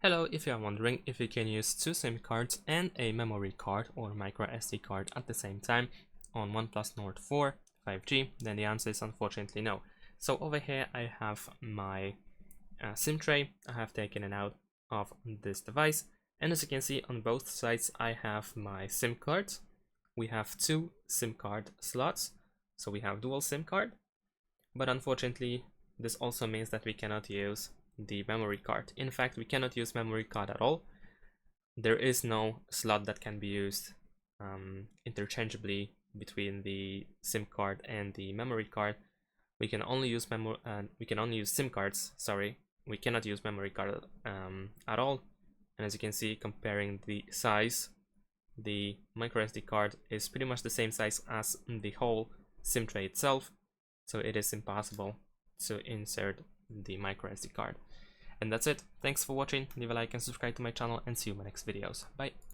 Hello, if you are wondering if you can use two SIM cards and a memory card or microSD card at the same time on OnePlus Nord 4 5G, then the answer is unfortunately no. So over here I have my SIM tray. I have taken it out of this device, and as you can see on both sides I have my SIM cards. We have two SIM card slots, so we have dual SIM card, but unfortunately this also means that we cannot use the memory card. In fact, we cannot use memory card at all. There is no slot that can be used interchangeably between the SIM card and the memory card. We can only use SIM cards. Sorry, we cannot use memory card at all. And as you can see, comparing the size, the microSD card is pretty much the same size as the whole SIM tray itself. So it is impossible to insert the microSD card. And that's it. Thanks for watching. Leave a like and subscribe to my channel, and see you in my next videos. Bye.